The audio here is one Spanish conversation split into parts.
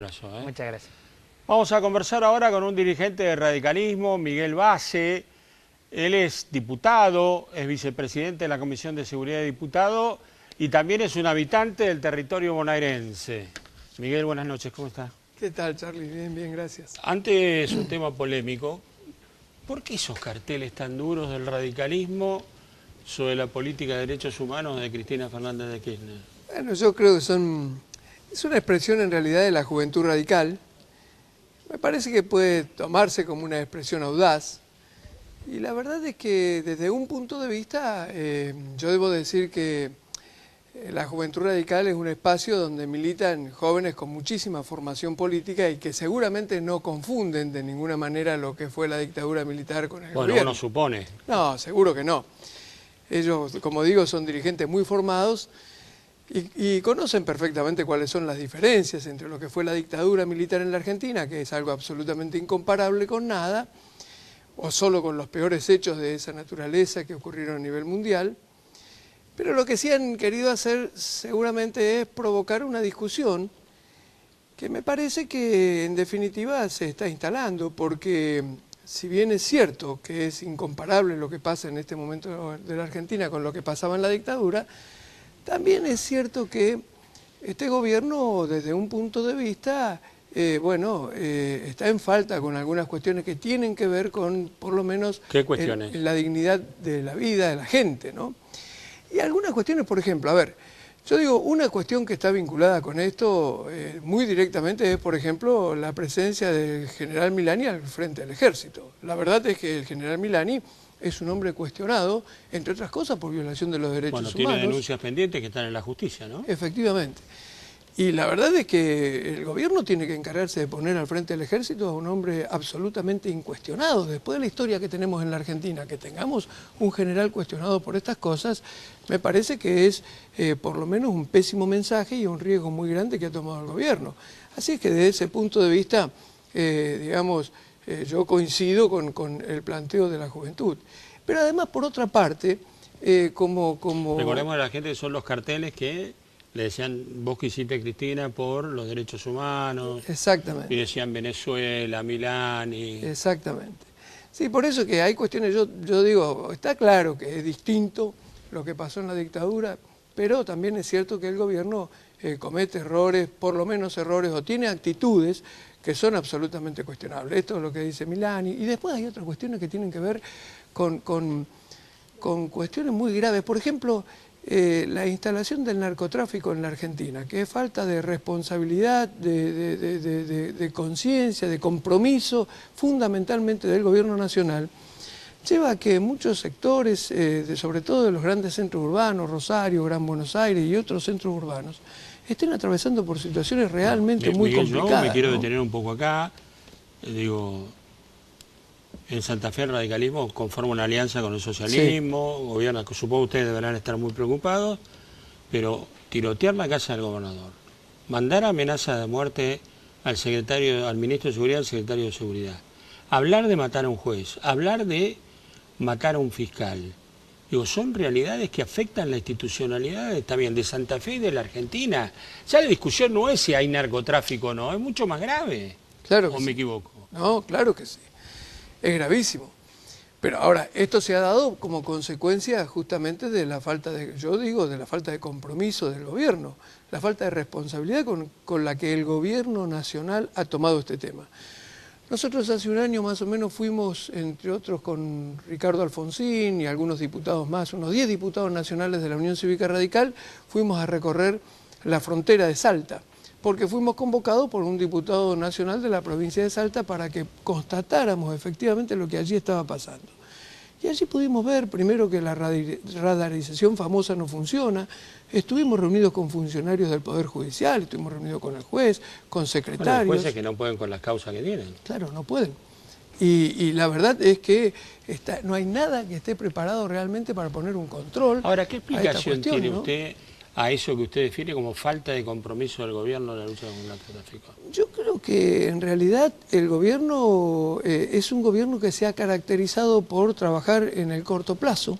Muchas gracias. Vamos a conversar ahora con un dirigente del radicalismo, Miguel Base. Él es diputado, es vicepresidente de la Comisión de Seguridad de Diputados y también es un habitante del territorio bonaerense. Miguel, buenas noches, ¿cómo está? ¿Qué tal, Charlie? Bien, bien, gracias. Antes, un tema polémico. ¿Por qué esos carteles tan duros del radicalismo sobre la política de derechos humanos de Cristina Fernández de Kirchner? Bueno, yo creo que es una expresión en realidad de la juventud radical. Me parece que puede tomarse como una expresión audaz. Y la verdad es que desde un punto de vista, yo debo decir que la juventud radical es un espacio donde militan jóvenes con muchísima formación política y que seguramente no confunden de ninguna manera lo que fue la dictadura militar con el gobierno. Bueno, uno supone. No, seguro que no. Ellos, como digo, son dirigentes muy formados y conocen perfectamente cuáles son las diferencias entre lo que fue la dictadura militar en la Argentina, que es algo absolutamente incomparable con nada, o solo con los peores hechos de esa naturaleza que ocurrieron a nivel mundial. Pero lo que sí han querido hacer seguramente es provocar una discusión que me parece que en definitiva se está instalando, porque si bien es cierto que es incomparable lo que pasa en este momento de la Argentina con lo que pasaba en la dictadura, también es cierto que este gobierno, desde un punto de vista, está en falta con algunas cuestiones que tienen que ver con, por lo menos, ¿Qué cuestiones? la dignidad de la vida de la gente, ¿no? Y algunas cuestiones, por ejemplo, a ver, yo digo, una cuestión que está vinculada con esto muy directamente es, por ejemplo, la presencia del general Milani al frente del ejército. La verdad es que el general Milani es un hombre cuestionado, entre otras cosas, por violación de los derechos humanos. Bueno, tiene denuncias pendientes que están en la justicia, ¿no? Efectivamente. Y la verdad es que el gobierno tiene que encargarse de poner al frente del ejército a un hombre absolutamente incuestionado. Después de la historia que tenemos en la Argentina, que tengamos un general cuestionado por estas cosas, me parece que es por lo menos un pésimo mensaje y un riesgo muy grande que ha tomado el gobierno. Así es que desde ese punto de vista, yo coincido con el planteo de la juventud. Pero además, por otra parte, Recordemos a la gente que son los carteles que le decían, vos que hiciste, Cristina, por los derechos humanos. Exactamente. Y decían Venezuela, Milán y... Exactamente. Sí, por eso que hay cuestiones, yo digo, está claro que es distinto lo que pasó en la dictadura, pero también es cierto que el gobierno comete errores, por lo menos errores, o tiene actitudes que son absolutamente cuestionables. Esto es lo que dice Milani. Y después hay otras cuestiones que tienen que ver con cuestiones muy graves. Por ejemplo, la instalación del narcotráfico en la Argentina, que es falta de responsabilidad, de conciencia, de compromiso, fundamentalmente del gobierno nacional, lleva a que muchos sectores, sobre todo de los grandes centros urbanos, Rosario, Gran Buenos Aires y otros centros urbanos, estén atravesando por situaciones realmente muy complicadas. Yo me quiero detener un poco acá. Digo, en Santa Fe el radicalismo conforma una alianza con el socialismo, sí. Gobierna, supongo que ustedes deberán estar muy preocupados, pero tirotear la casa del gobernador, mandar amenaza de muerte al ministro de Seguridad, al secretario de Seguridad, hablar de matar a un juez, hablar de matar a un fiscal. Digo, son realidades que afectan la institucionalidad también de Santa Fe y de la Argentina. Ya la discusión no es si hay narcotráfico o no, es mucho más grave. Claro que ¿O sí. me equivoco? No, claro que sí. Es gravísimo. Pero ahora, esto se ha dado como consecuencia justamente de la falta de, de la falta de compromiso del gobierno, la falta de responsabilidad con la que el gobierno nacional ha tomado este tema. Nosotros hace un año más o menos fuimos, entre otros con Ricardo Alfonsín y algunos diputados más, unos 10 diputados nacionales de la Unión Cívica Radical, fuimos a recorrer la frontera de Salta, porque fuimos convocados por un diputado nacional de la provincia de Salta para que constatáramos efectivamente lo que allí estaba pasando. Y allí pudimos ver primero que la radarización famosa no funciona. Estuvimos reunidos con funcionarios del Poder Judicial, estuvimos reunidos con el juez, con secretarios. Bueno, los jueces que no pueden con las causas que tienen. Claro, no pueden. Y la verdad es que no hay nada que esté preparado realmente para poner un control. Ahora, ¿qué explicación tiene ¿no? usted a eso que usted define como falta de compromiso del gobierno en la lucha contra el narcotráfico? Yo creo que en realidad el gobierno es un gobierno que se ha caracterizado por trabajar en el corto plazo.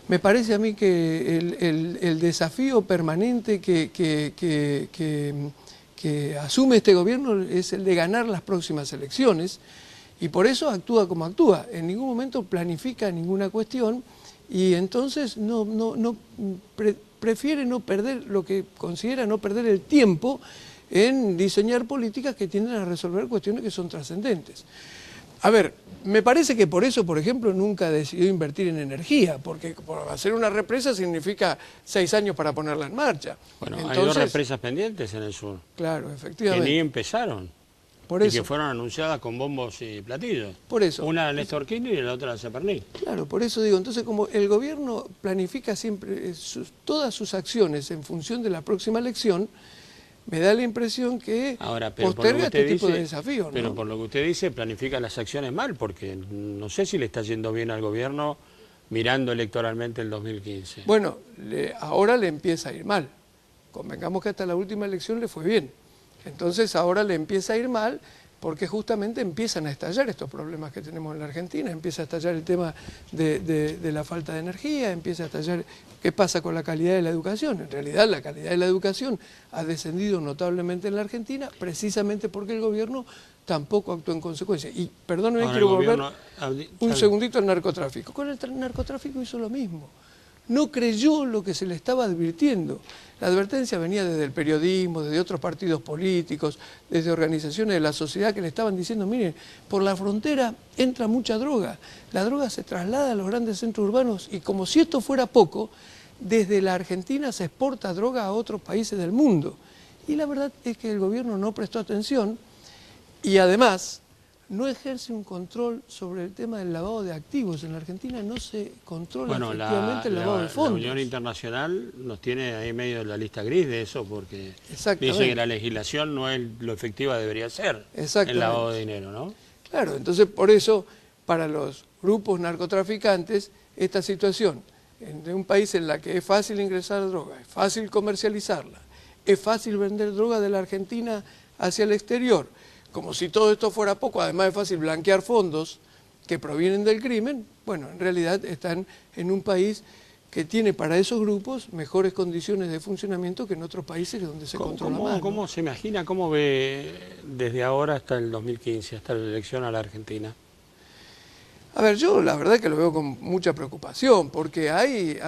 Me parece a mí que el desafío permanente que que asume este gobierno es el de ganar las próximas elecciones, y por eso actúa como actúa. En ningún momento planifica ninguna cuestión, y entonces prefiere no perder lo que considera no perder el tiempo en diseñar políticas que tienden a resolver cuestiones que son trascendentes. A ver, me parece que por eso, por ejemplo, nunca decidió invertir en energía, porque hacer una represa significa 6 años para ponerla en marcha. Bueno, entonces, hay 2 represas pendientes en el sur. Claro, efectivamente. Que ni empezaron. Por y eso. que fueron anunciadas con bombos y platillos. Por eso. Una de Néstor Kirchner y la otra de Sepernil. Claro, por eso digo, entonces como el gobierno planifica siempre todas sus acciones en función de la próxima elección, me da la impresión que ahora, posterga este tipo de desafíos, ¿no? Pero por lo que usted dice, planifica las acciones mal, porque no sé si le está yendo bien al gobierno mirando electoralmente el 2015. Bueno, ahora le empieza a ir mal. Convengamos que hasta la última elección le fue bien. Entonces ahora le empieza a ir mal porque justamente empiezan a estallar estos problemas que tenemos en la Argentina, empieza a estallar el tema de la falta de energía, empieza a estallar qué pasa con la calidad de la educación. En realidad la calidad de la educación ha descendido notablemente en la Argentina precisamente porque el gobierno tampoco actuó en consecuencia. Y perdónenme, quiero volver un segundito al narcotráfico. Con el narcotráfico hizo lo mismo. No creyó lo que se le estaba advirtiendo. La advertencia venía desde el periodismo, desde otros partidos políticos, desde organizaciones de la sociedad que le estaban diciendo, miren, por la frontera entra mucha droga, la droga se traslada a los grandes centros urbanos y como si esto fuera poco, desde la Argentina se exporta droga a otros países del mundo. Y la verdad es que el gobierno no prestó atención y además no ejerce un control sobre el tema del lavado de activos. En la Argentina no se controla efectivamente el lavado de fondos. La Unión Internacional nos tiene ahí medio de la lista gris de eso porque dice que la legislación no es lo efectiva debería ser el lavado de dinero, ¿no? Claro, entonces por eso para los grupos narcotraficantes esta situación de un país en la que es fácil ingresar droga, es fácil comercializarla, es fácil vender droga de la Argentina hacia el exterior, como si todo esto fuera poco, además es fácil blanquear fondos que provienen del crimen, bueno, en realidad están en un país que tiene para esos grupos mejores condiciones de funcionamiento que en otros países donde se controla más, ¿no? ¿Cómo se imagina, cómo ve desde ahora hasta el 2015, hasta la elección a la Argentina? A ver, yo la verdad que lo veo con mucha preocupación, porque hay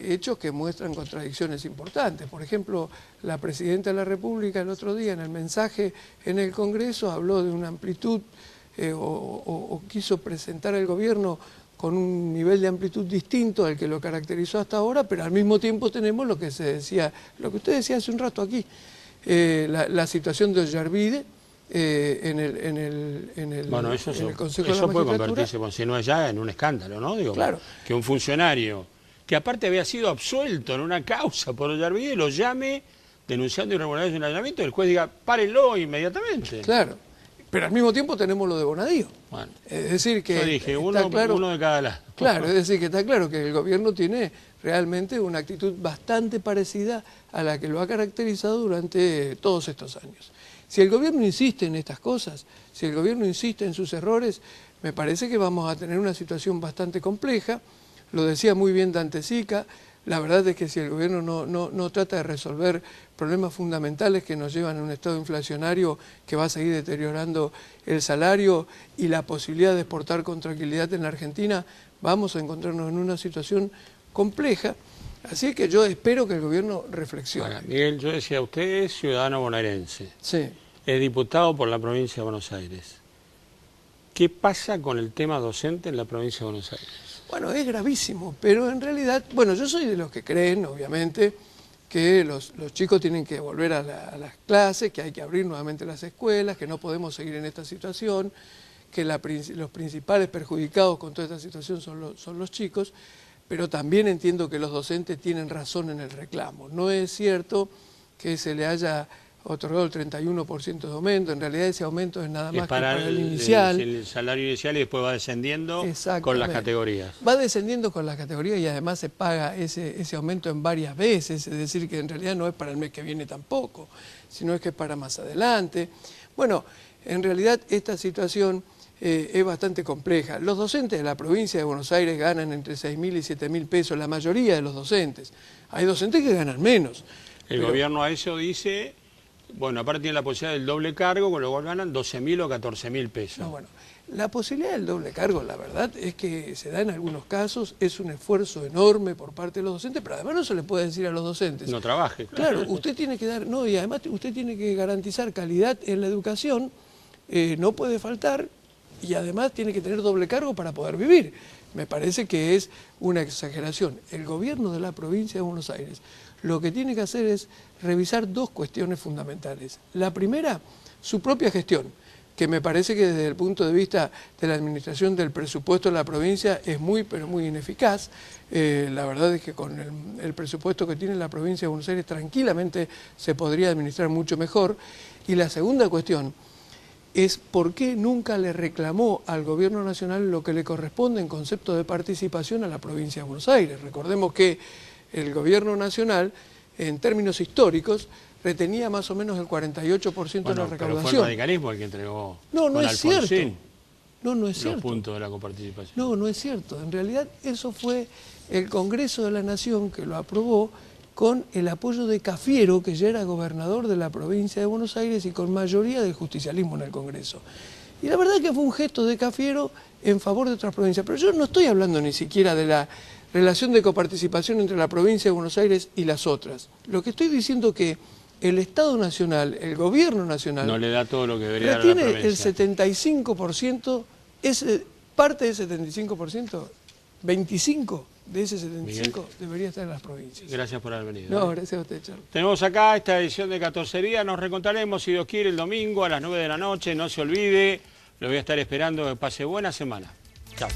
hechos que muestran contradicciones importantes. Por ejemplo, la Presidenta de la República el otro día en el mensaje en el Congreso habló de una amplitud o quiso presentar el gobierno con un nivel de amplitud distinto al que lo caracterizó hasta ahora, pero al mismo tiempo tenemos lo que se decía, lo que usted decía hace un rato aquí, la situación de Ollarvide, en el Consejo de la Magistratura. Eso puede convertirse, si no es ya, en un escándalo, ¿no? Digo, claro. Que un funcionario que aparte había sido absuelto en una causa por Ollarvide lo llame denunciando irregularidades en el allanamiento y el juez diga, párenlo inmediatamente. Claro, pero al mismo tiempo tenemos lo de Bonadío. Bueno, es decir que yo dije, uno de cada lado. Claro, es decir que está claro que el gobierno tiene realmente una actitud bastante parecida a la que lo ha caracterizado durante todos estos años. Si el gobierno insiste en estas cosas, si el gobierno insiste en sus errores, me parece que vamos a tener una situación bastante compleja. Lo decía muy bien Dante Sica, la verdad es que si el gobierno no trata de resolver problemas fundamentales que nos llevan a un estado inflacionario que va a seguir deteriorando el salario y la posibilidad de exportar con tranquilidad en la Argentina, vamos a encontrarnos en una situación compleja. Así que yo espero que el gobierno reflexione. Bueno, Miguel, yo decía, usted es ciudadano bonaerense. Sí. Es diputado por la provincia de Buenos Aires. ¿Qué pasa con el tema docente en la provincia de Buenos Aires? Bueno, es gravísimo, pero en realidad, bueno, yo soy de los que creen, obviamente, que los chicos tienen que volver a las clases, que hay que abrir nuevamente las escuelas, que no podemos seguir en esta situación, que los principales perjudicados con toda esta situación son los chicos, pero también entiendo que los docentes tienen razón en el reclamo. No es cierto que se le haya otorgado el 31% de aumento, en realidad ese aumento es nada más que para el inicial. El salario inicial y después va descendiendo con las categorías. Va descendiendo con las categorías y además se paga ese aumento en varias veces, es decir, que en realidad no es para el mes que viene tampoco, sino es que es para más adelante. Bueno, en realidad esta situación es bastante compleja. Los docentes de la provincia de Buenos Aires ganan entre 6.000 y 7.000 pesos, la mayoría de los docentes. Hay docentes que ganan menos. El gobierno a eso dice, Bueno, aparte tiene la posibilidad del doble cargo, con lo cual ganan 12.000 o 14.000 pesos. No, bueno, la posibilidad del doble cargo, la verdad, es que se da en algunos casos, es un esfuerzo enorme por parte de los docentes, pero además no se le puede decir a los docentes. No trabaje. Claro, usted tiene que dar, no, y además usted tiene que garantizar calidad en la educación, no puede faltar, y además tiene que tener doble cargo para poder vivir. Me parece que es una exageración. El gobierno de la provincia de Buenos Aires lo que tiene que hacer es revisar dos cuestiones fundamentales. La primera, su propia gestión, que me parece que desde el punto de vista de la administración del presupuesto de la provincia es muy, pero muy ineficaz. La verdad es que con el presupuesto que tiene la provincia de Buenos Aires tranquilamente se podría administrar mucho mejor. Y la segunda cuestión es por qué nunca le reclamó al gobierno nacional lo que le corresponde en concepto de participación a la provincia de Buenos Aires. Recordemos que el gobierno nacional, en términos históricos, retenía más o menos el 48% de la recaudación. Pero fue el radicalismo el que entregó no es cierto. No es cierto. Los puntos de la coparticipación. No es cierto. En realidad eso fue el Congreso de la Nación que lo aprobó con el apoyo de Cafiero, que ya era gobernador de la provincia de Buenos Aires y con mayoría del justicialismo en el Congreso. Y la verdad que fue un gesto de Cafiero en favor de otras provincias. Pero yo no estoy hablando ni siquiera de la relación de coparticipación entre la provincia de Buenos Aires y las otras. Lo que estoy diciendo es que el Estado Nacional, el Gobierno Nacional, no le da todo lo que debería dar a la tiene provincia. El 75%, parte del 75%, 25% de ese 75% Miguel, debería estar en las provincias. Gracias por haber venido. No, gracias a usted, Charles. Tenemos acá esta edición de Catorcería, nos reencontraremos, si Dios quiere, el domingo a las 9 de la noche, no se olvide, lo voy a estar esperando, que pase buena semana. Chao.